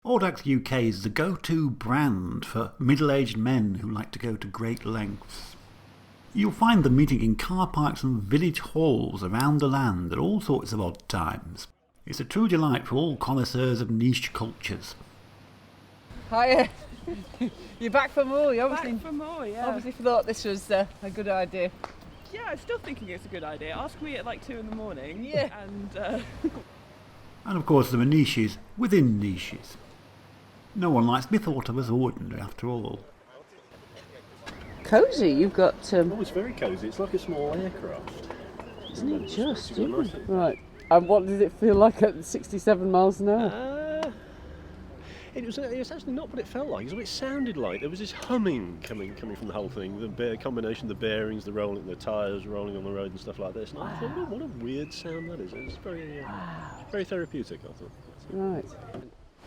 Audax UK is the go-to brand for middle-aged men who like to go to great lengths. You'll find them meeting in car parks and village halls around the land at all sorts of odd times. It's a true delight for all connoisseurs of niche cultures. Hiya. You're back for more. You obviously, Back for more, yeah. obviously thought this was a good idea. Yeah, I'm still thinking it's a good idea. Ask me at like 2 in the morning. Yeah. And of course there are niches within niches. No one likes to be thought of as ordinary after all. Cosy, you've got... Oh, it's very cosy. It's like a small aircraft. Isn't it just? Right. And what did it feel like at 67 miles an hour? It was actually not what it felt like. It was what it sounded like. There was this humming coming from the whole thing. The combination of the bearings, the rolling, the tyres rolling on the road and stuff like this. And I thought, oh, what a weird sound that is. It was very therapeutic, I thought. Right.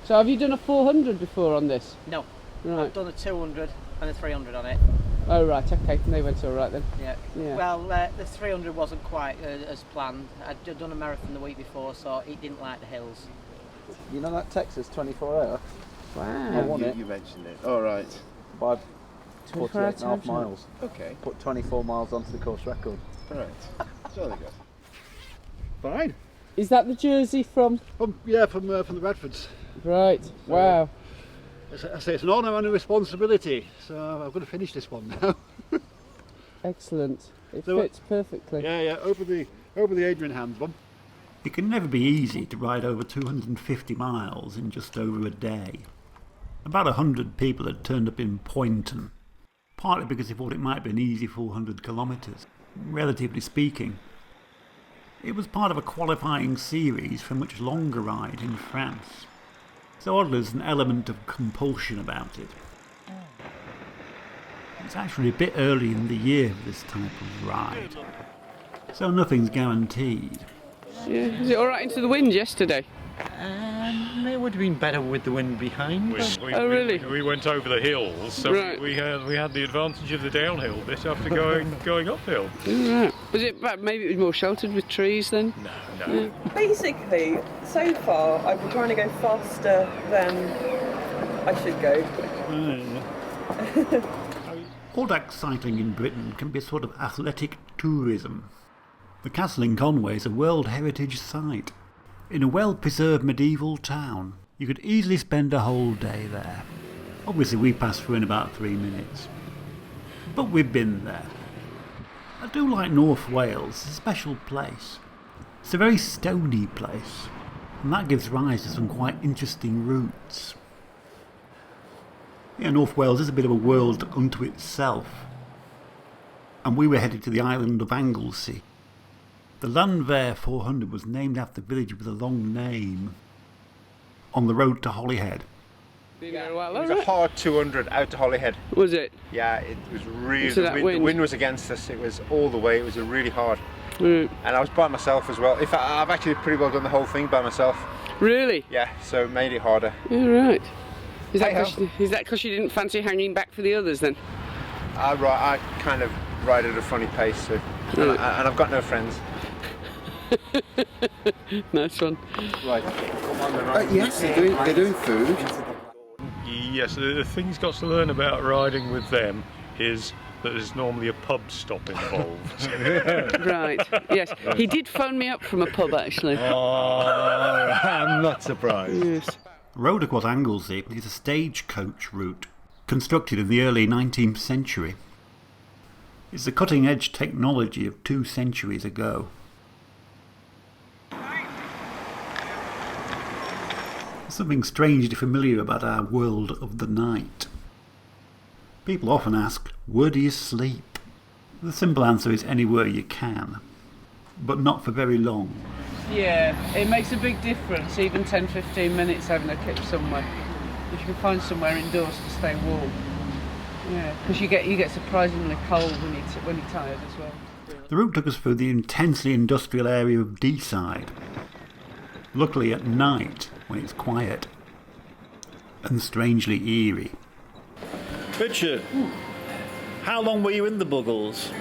So have you done a 400 before on this? No. Right. I've done a 200 and a 300 on it. Oh right, okay. And they went all right then. Yeah. Yeah. Well, the 300 wasn't quite as planned. I'd done a marathon the week before, so it didn't like the hills. You know that Texas 24-hour? Wow. I won it. You mentioned it. All right. By 24 hour 48.5 time. miles. Okay. Put 24 miles onto the course record. All right. Jolly good. Fine. Is that the jersey from? Yeah, from the Radfords. Right. Wow. As I say, it's an honour and a responsibility, so I've got to finish this one now. Excellent. It So, fits perfectly. Yeah, over the Adrian Hands one. It can never be easy to ride over 250 miles in just over a day. About 100 people had turned up in Poynton, partly because they thought it might be an easy 400 kilometres, relatively speaking. It was part of a qualifying series for a much longer ride in France, so oddly there's an element of compulsion about it. It's actually a bit early in the year for this type of ride, so nothing's guaranteed. Yeah. Was it all right into the wind yesterday? It would have been better with the wind behind. Oh really? We went over the hills, so Right. we had the advantage of the downhill bit after going uphill. Right. Was it? Maybe it was more sheltered with trees then. No. Yeah. Basically, so far, I've been trying to go faster than I should go. Audax cycling in Britain can be a sort of athletic tourism. The castle in Conway is a World Heritage Site. In a well-preserved medieval town, you could easily spend a whole day there. Obviously we passed through in about 3 minutes. But we've been there. I do like North Wales, it's a special place. It's a very stony place, and that gives rise to some quite interesting routes. Yeah, North Wales is a bit of a world unto itself, and we were headed to the island of Anglesey. The Llanfair 400 was named after a village with a long name on the road to Holyhead. It was a hard 200 out to Holyhead. Was it? Yeah, it was really. So that the wind? wind was against us. It was all the way. It was a really hard. Mm. And I was by myself as well. In fact, I've actually pretty well done the whole thing by myself. Really? Yeah, so it made it harder. Yeah, right. Is that Hey-ho. because you didn't fancy hanging back for the others then? I kind of ride at a funny pace, so, and I've got no friends. Nice one. Right. Yes, they're doing food. Yes, the thing he's got to learn about riding with them is that there's normally a pub stop involved. Right. Yes. He did phone me up from a pub actually. Oh, I'm not surprised. Yes. The road across Anglesey is a stagecoach route, constructed in the early 19th century. It's the cutting-edge technology of 2 centuries ago. There's something strangely familiar about our world of the night. People often ask, where do you sleep? The simple answer is anywhere you can, but not for very long. Yeah, it makes a big difference, even 10-15 minutes having a kip somewhere. If you can find somewhere indoors to stay warm. Yeah, because you get surprisingly cold when you're tired as well. The route took us through the intensely industrial area of Deeside. Luckily at night, when it's quiet, and strangely eerie. Richard, how long were you in the Buggles?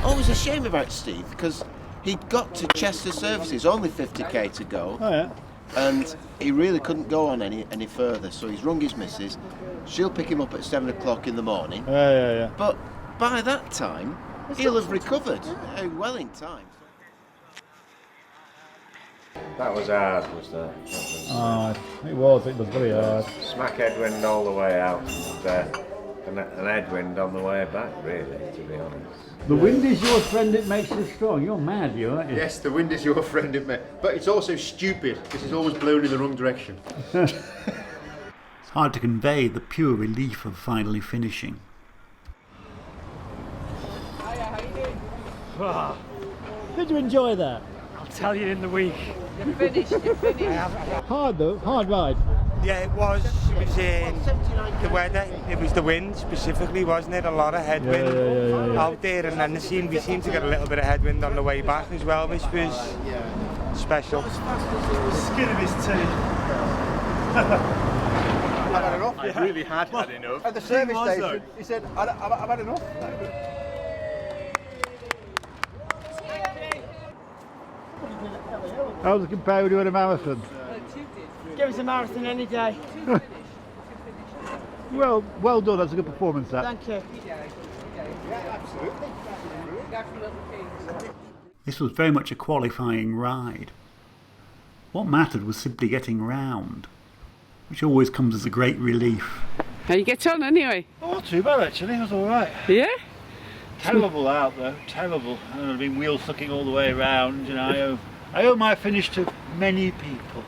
Oh, it was a shame about Steve because he'd got to Chester Services, only 50k to go. Oh yeah. and he really couldn't go on any further, so he's rung his missus. She'll pick him up at 7 o'clock in the morning. Yeah. But by that time, he'll have recovered well in time. That was hard, was that? It was very hard. Smack headwind all the way out and an headwind on the way back, really, to be honest. The wind is your friend, it makes you strong. You're mad, you aren't you? Yes, the wind is your friend, but it's also stupid because it's always blown in the wrong direction. It's hard to convey the pure relief of finally finishing. Did you enjoy that? I'll tell you in the week. You're finished. Hard though, hard ride. Yeah, it was. It was the weather. It was the wind specifically, wasn't it? A lot of headwind out there, and then we seemed to get a little bit of headwind on the way back as well, which was special. Skin of his teeth. I've had enough. I really had enough. At the service station, he said, I've had enough. How does it compare with doing a marathon? Give us a marathon any day. Well done, that's a good performance that. Thank you. This was very much a qualifying ride. What mattered was simply getting round, which always comes as a great relief. How you get on anyway? Oh, not too bad actually, it was alright. Yeah? Terrible out though, terrible. I've been wheel sucking all the way around, you know. I owe my finish to many people.